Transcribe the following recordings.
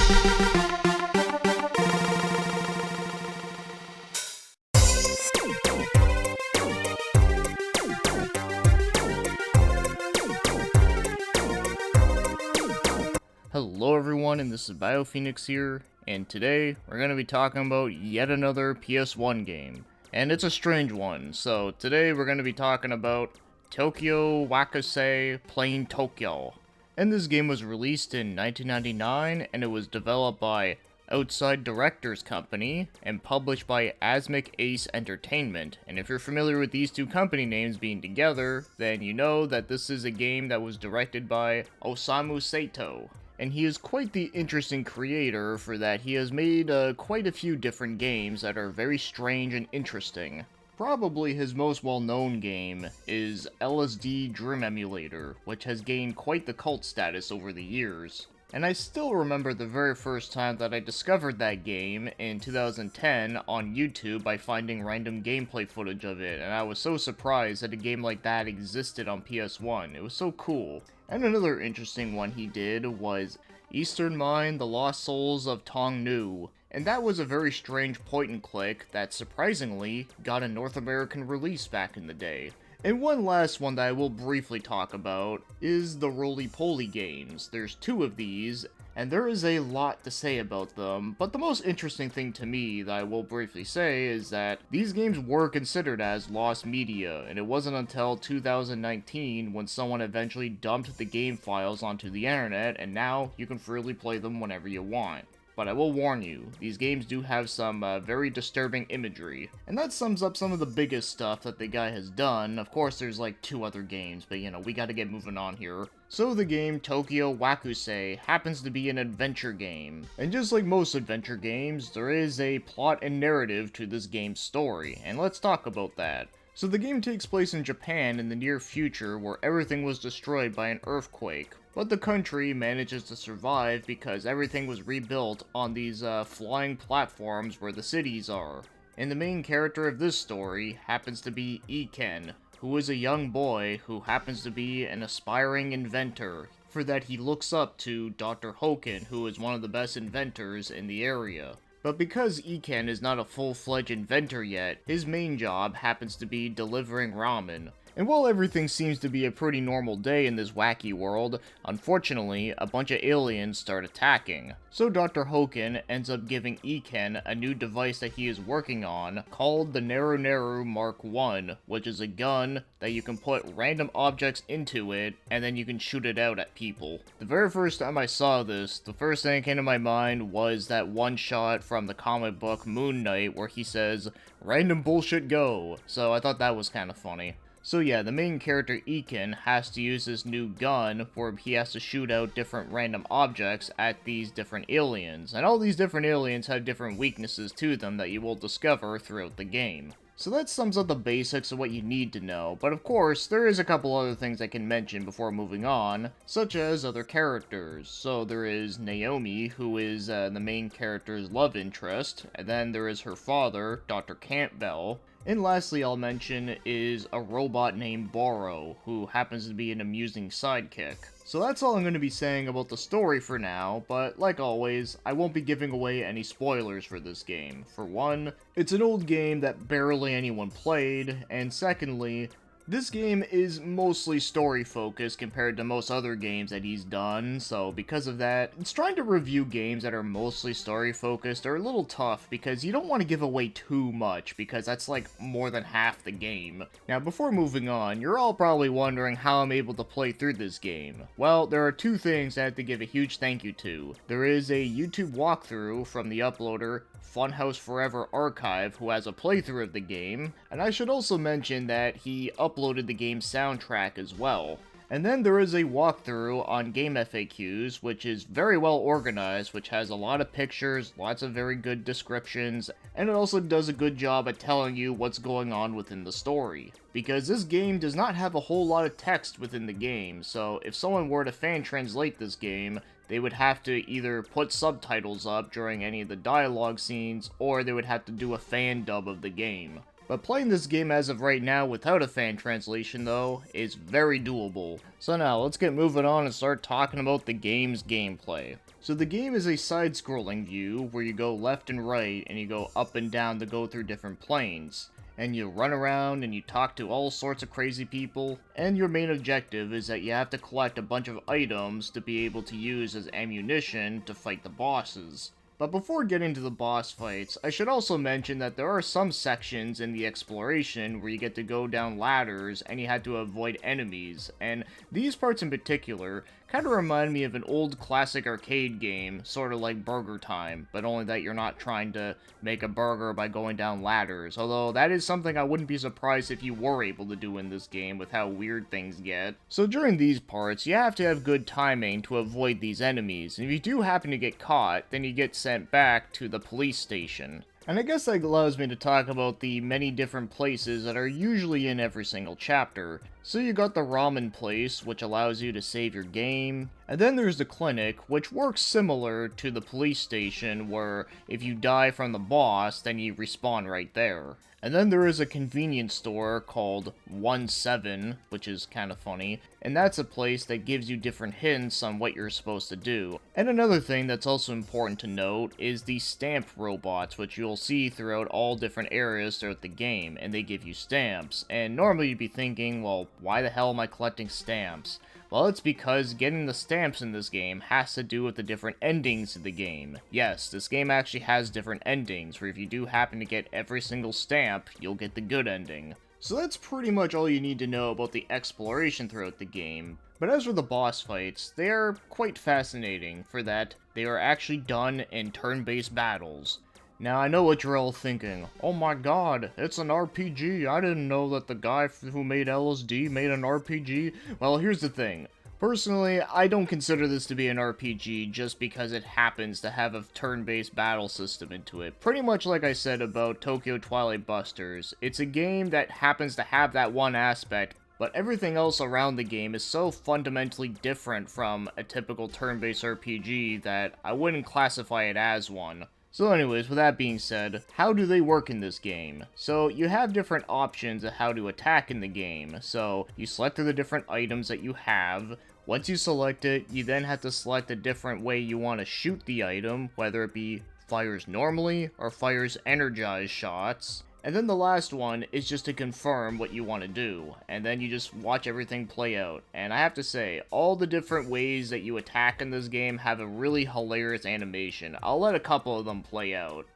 Hello everyone, and this is BioPhoenix here, and today we're going to be talking about yet another PS1 game. And it's a strange one, so today we're going to be talking about Tokyo Wakusei Planetokio. And this game was released in 1999, and it was developed by Outside Directors Company, and published by Asmic Ace Entertainment. And if you're familiar with these two company names being together, then you know that this is a game that was directed by Osamu Sato. And he is quite the interesting creator for that he has made quite a few different games that are very strange and interesting. Probably his most well-known game is LSD Dream Emulator, which has gained quite the cult status over the years. And I still remember the very first time that I discovered that game in 2010 on YouTube by finding random gameplay footage of it, and I was so surprised that a game like that existed on PS1. It was so cool. And another interesting one he did was Eastern Mind: The Lost Souls of Tong-Nou, and that was a very strange point-and-click that surprisingly got a North American release back in the day. And one last one that I will briefly talk about is the roly-poly games. There's two of these, and there is a lot to say about them, but the most interesting thing to me that I will briefly say is that these games were considered as lost media, and it wasn't until 2019 when someone eventually dumped the game files onto the internet, and now you can freely play them whenever you want. But I will warn you, these games do have some very disturbing imagery. And that sums up some of the biggest stuff that the guy has done. Of course, there's like two other games, but you know, we gotta get moving on here. So the game Tokyo Wakusei happens to be an adventure game. And just like most adventure games, there is a plot and narrative to this game's story, and let's talk about that. So the game takes place in Japan in the near future where everything was destroyed by an earthquake. But the country manages to survive because everything was rebuilt on these flying platforms where the cities are. And the main character of this story happens to be Iken, who is a young boy who happens to be an aspiring inventor. For that he looks up to Dr. Hoken, who is one of the best inventors in the area. But because Iken is not a full-fledged inventor yet, his main job happens to be delivering ramen. And while everything seems to be a pretty normal day in this wacky world, unfortunately, a bunch of aliens start attacking. So Dr. Hoken ends up giving Iken a new device that he is working on, called the Naru Naru Mark I, which is a gun that you can put random objects into it, and then you can shoot it out at people. The very first time I saw this, the first thing that came to my mind was that one shot from the comic book Moon Knight where he says, "Random bullshit go," so I thought that was kind of funny. So yeah, the main character Iken has to use this new gun where he has to shoot out different random objects at these different aliens, and all these different aliens have different weaknesses to them that you will discover throughout the game. So that sums up the basics of what you need to know, but of course, there is a couple other things I can mention before moving on, such as other characters. So there is Naomi, who is the main character's love interest, and then there is her father, Dr. Campbell. And lastly I'll mention is a robot named Boro, who happens to be an amusing sidekick. So that's all I'm going to be saying about the story for now, but like always, I won't be giving away any spoilers for this game. For one, it's an old game that barely anyone played, and secondly, this game is mostly story-focused compared to most other games that he's done, so because of that, it's trying to review games that are mostly story-focused are a little tough because you don't want to give away too much because that's like more than half the game. Now before moving on, you're all probably wondering how I'm able to play through this game. Well, there are two things I have to give a huge thank you to. There is a YouTube walkthrough from the uploader Funhouse Forever Archive, who has a playthrough of the game, and I should also mention that he uploaded the game's soundtrack as well. And then there is a walkthrough on Game FAQs, which is very well organized, which has a lot of pictures, lots of very good descriptions, and it also does a good job at telling you what's going on within the story. Because this game does not have a whole lot of text within the game, so if someone were to fan translate this game, they would have to either put subtitles up during any of the dialogue scenes, or they would have to do a fan dub of the game. But playing this game as of right now without a fan translation, though, is very doable. So now, let's get moving on and start talking about the game's gameplay. So the game is a side-scrolling view where you go left and right and you go up and down to go through different planes. And you run around and you talk to all sorts of crazy people, and your main objective is that you have to collect a bunch of items to be able to use as ammunition to fight the bosses. But before getting to the boss fights, I should also mention that there are some sections in the exploration where you get to go down ladders and you have to avoid enemies, and these parts in particular kind of remind me of an old classic arcade game, sort of like Burger Time, but only that you're not trying to make a burger by going down ladders, although that is something I wouldn't be surprised if you were able to do in this game with how weird things get. So during these parts, you have to have good timing to avoid these enemies, and if you do happen to get caught, then you get sent back to the police station. And I guess that allows me to talk about the many different places that are usually in every single chapter. So you got the ramen place, which allows you to save your game, and then there's the clinic, which works similar to the police station, where if you die from the boss, then you respawn right there. And then there is a convenience store called 17, which is kind of funny, and that's a place that gives you different hints on what you're supposed to do. And another thing that's also important to note is the stamp robots, which you'll see throughout all different areas throughout the game, and they give you stamps. And normally you'd be thinking, well, why the hell am I collecting stamps? Well, it's because getting the stamps in this game has to do with the different endings of the game. Yes, this game actually has different endings, where if you do happen to get every single stamp, you'll get the good ending. So that's pretty much all you need to know about the exploration throughout the game. But as for the boss fights, they are quite fascinating, for that they are actually done in turn-based battles. Now, I know what you're all thinking. Oh my god, it's an RPG. I didn't know that the guy who made LSD made an RPG. Well, here's the thing. Personally, I don't consider this to be an RPG just because it happens to have a turn-based battle system into it. Pretty much like I said about Tokyo Twilight Busters, it's a game that happens to have that one aspect, but everything else around the game is so fundamentally different from a typical turn-based RPG that I wouldn't classify it as one. So anyways, with that being said, how do they work in this game? So you have different options of how to attack in the game. So you select the different items that you have. Once you select it, you then have to select a different way you want to shoot the item, whether it be fires normally or fires energized shots. And then the last one is just to confirm what you want to do, and then you just watch everything play out. And I have to say, all the different ways that you attack in this game have a really hilarious animation. I'll let a couple of them play out.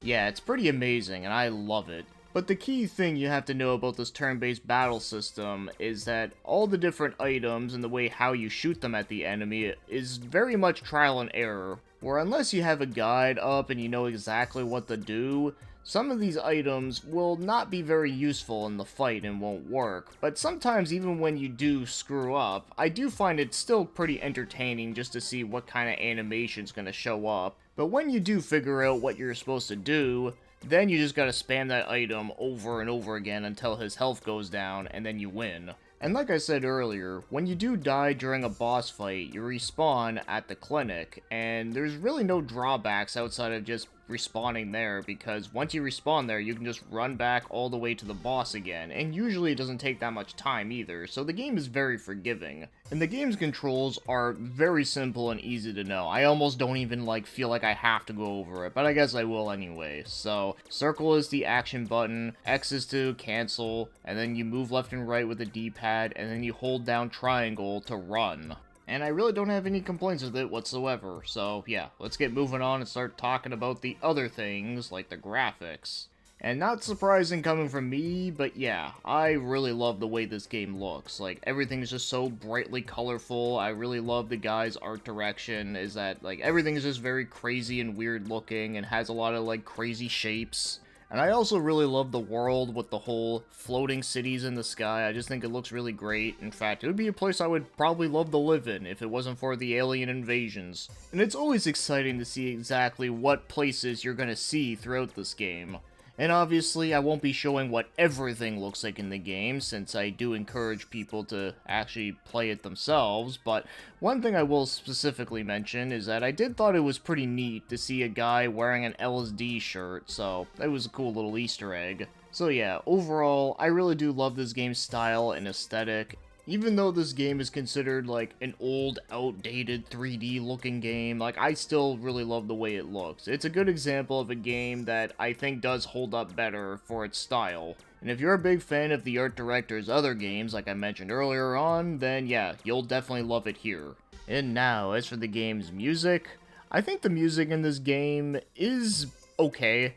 Yeah, it's pretty amazing, and I love it. But the key thing you have to know about this turn-based battle system is that all the different items and the way how you shoot them at the enemy is very much trial and error, where unless you have a guide up and you know exactly what to do, some of these items will not be very useful in the fight and won't work. But sometimes even when you do screw up, I do find it still pretty entertaining just to see what kind of animation's gonna show up. But when you do figure out what you're supposed to do, then you just gotta spam that item over and over again until his health goes down, and then you win. And like I said earlier, when you do die during a boss fight, you respawn at the clinic, and there's really no drawbacks outside of just respawning there, because once you respawn there, you can just run back all the way to the boss again, and usually it doesn't take that much time either, so the game is very forgiving. And the game's controls are very simple and easy to know. I almost don't even feel like I have to go over it, but I guess I will anyway. So, circle is the action button, X is to cancel, and then you move left and right with the D-pad, and then you hold down triangle to run. And I really don't have any complaints with it whatsoever, so yeah, let's get moving on and start talking about the other things, like the graphics. And not surprising coming from me, but yeah, I really love the way this game looks. Like, everything's just so brightly colorful. I really love the guy's art direction, is that, like, everything's just very crazy and weird looking and has a lot of, like, crazy shapes. And I also really love the world with the whole floating cities in the sky. I just think it looks really great. In fact, it would be a place I would probably love to live in if it wasn't for the alien invasions. And it's always exciting to see exactly what places you're gonna see throughout this game. And obviously, I won't be showing what everything looks like in the game, since I do encourage people to actually play it themselves, but one thing I will specifically mention is that I did thought it was pretty neat to see a guy wearing an LSD shirt, so that was a cool little Easter egg. So yeah, overall, I really do love this game's style and aesthetic. Even though this game is considered like an old, outdated 3D looking game, like I still really love the way it looks. It's a good example of a game that I think does hold up better for its style. And if you're a big fan of the art director's other games, like I mentioned earlier on, then yeah, you'll definitely love it here. And now, as for the game's music, I think the music in this game is okay.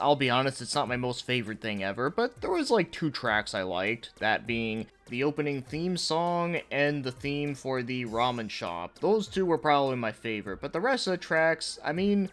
I'll be honest, it's not my most favorite thing ever, but there was like 2 tracks I liked, that being the opening theme song and the theme for the ramen shop. Those 2 were probably my favorite, but the rest of the tracks, I mean,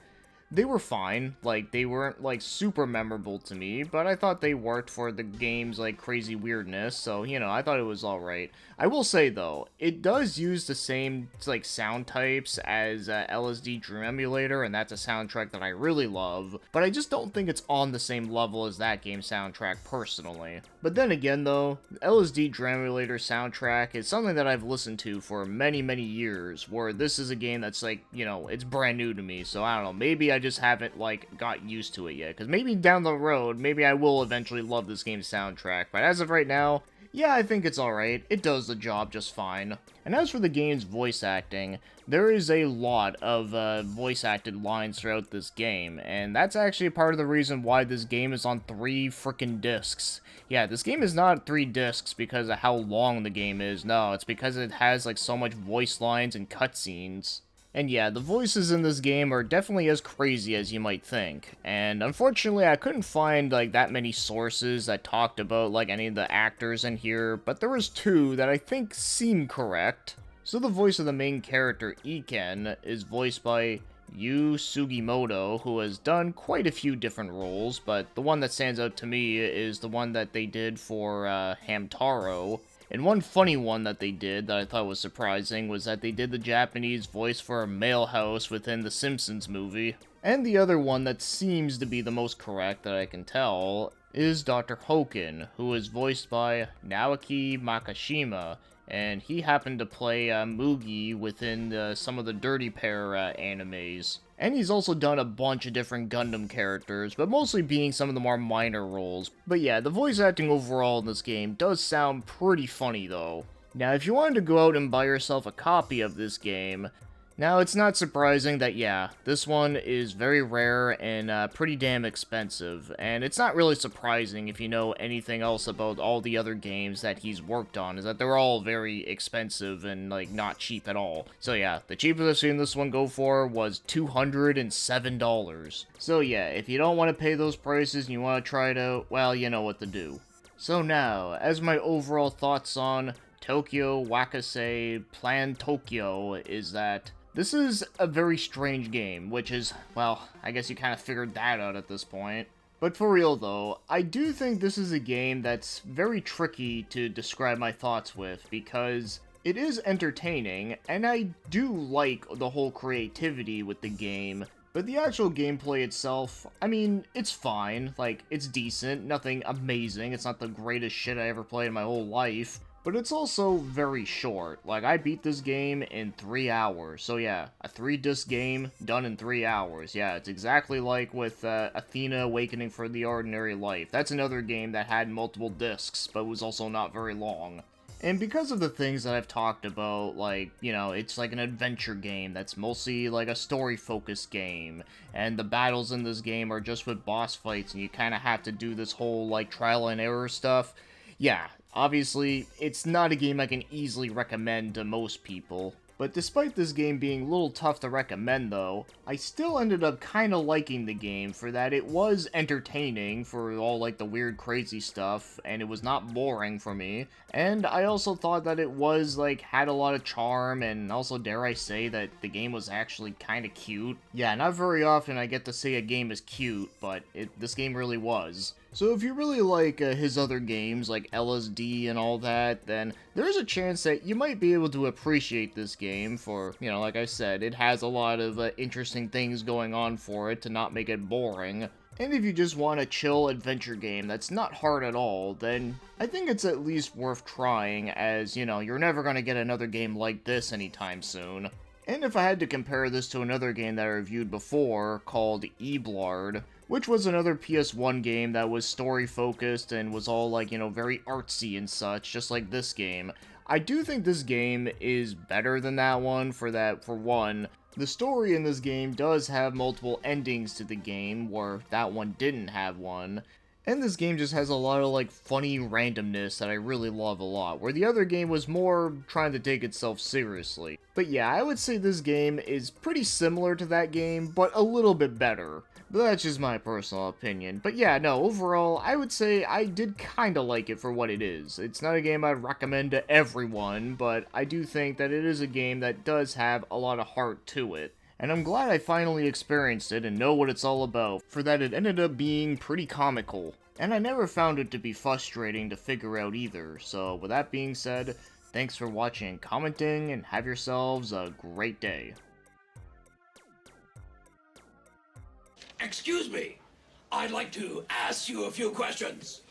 they were fine. Like, they weren't, like, super memorable to me, but I thought they worked for the game's, like, crazy weirdness, so, you know, I thought it was alright. I will say, though, it does use the same, like, sound types as LSD Dream Emulator, and that's a soundtrack that I really love, but I just don't think it's on the same level as that game's soundtrack, personally. But then again, though, LSD Dream Emulator soundtrack is something that I've listened to for many, many years, where this is a game that's, like, you know, it's brand new to me, so I don't know, maybe I just haven't, like, got used to it yet, because maybe down the road, maybe I will eventually love this game's soundtrack, but as of right now, yeah, I think it's alright. It does the job just fine. And as for the game's voice acting, there is a lot of voice-acted lines throughout this game, and that's actually part of the reason why this game is on 3 frickin' discs. Yeah, this game is not 3 discs because of how long the game is, no, it's because it has, like, so much voice lines and cutscenes. And yeah, the voices in this game are definitely as crazy as you might think, and unfortunately I couldn't find like that many sources that talked about like any of the actors in here, but there was 2 that I think seem correct. So the voice of the main character, Iken, is voiced by Yu Sugimoto, who has done quite a few different roles, but the one that stands out to me is the one that they did for Hamtaro. And one funny one that they did that I thought was surprising was that they did the Japanese voice for a male house within the Simpsons movie. And the other one that seems to be the most correct that I can tell is Dr. Hoken, who is voiced by Naoki Makashima, and he happened to play Mugi within some of the Dirty Pair animes. And he's also done a bunch of different Gundam characters, but mostly being some of the more minor roles. But yeah, the voice acting overall in this game does sound pretty funny though. Now, if you wanted to go out and buy yourself a copy of this game, now, it's not surprising that, yeah, this one is very rare and pretty damn expensive, and it's not really surprising if you know anything else about all the other games that he's worked on, is that they're all very expensive and, like, not cheap at all. So yeah, the cheapest I've seen this one go for was $207. So yeah, if you don't want to pay those prices and you want to try it out, well, you know what to do. So now, as my overall thoughts on Tokyo Wakusei Planetokio is that this is a very strange game, which is, well, I guess you kind of figured that out at this point. But for real though, I do think this is a game that's very tricky to describe my thoughts with, because it is entertaining, and I do like the whole creativity with the game, but the actual gameplay itself, I mean, it's fine, like, it's decent, nothing amazing, it's not the greatest shit I ever played in my whole life. But it's also very short. Like, I beat this game in 3 hours. So yeah, a 3-disc game done in 3 hours. Yeah, it's exactly like with Athena Awakening for the Ordinary Life. That's another game that had multiple discs, but was also not very long. And because of the things that I've talked about, like, you know, it's like an adventure game that's mostly like a story-focused game, and the battles in this game are just with boss fights, and you kind of have to do this whole, like, trial and error stuff. Yeah, obviously, it's not a game I can easily recommend to most people. But despite this game being a little tough to recommend though, I still ended up kinda liking the game for that it was entertaining for all like the weird crazy stuff, and it was not boring for me, and I also thought that it was like had a lot of charm, and also dare I say that the game was actually kinda cute. Yeah, not very often I get to say a game is cute, but this game really was. So if you really like his other games, like LSD and all that, then there's a chance that you might be able to appreciate this game for, like I said, it has a lot of interesting things going on for it to not make it boring. And if you just want a chill adventure game that's not hard at all, then I think it's at least worth trying, as, you're never going to get another game like this anytime soon. And if I had to compare this to another game that I reviewed before, called Eblard, which was another PS1 game that was story-focused and was all, like, very artsy and such, just like this game, I do think this game is better than that one, for one. The story in this game does have multiple endings to the game, where that one didn't have one. And this game just has a lot of, like, funny randomness that I really love a lot, where the other game was more trying to take itself seriously. But yeah, I would say this game is pretty similar to that game, but a little bit better. But that's just my personal opinion. But yeah, no, overall, I would say I did kinda like it for what it is. It's not a game I'd recommend to everyone, but I do think that it is a game that does have a lot of heart to it. And I'm glad I finally experienced it and know what it's all about, for that it ended up being pretty comical. And I never found it to be frustrating to figure out either, so with that being said, thanks for watching and commenting, and have yourselves a great day. Excuse me, I'd like to ask you a few questions.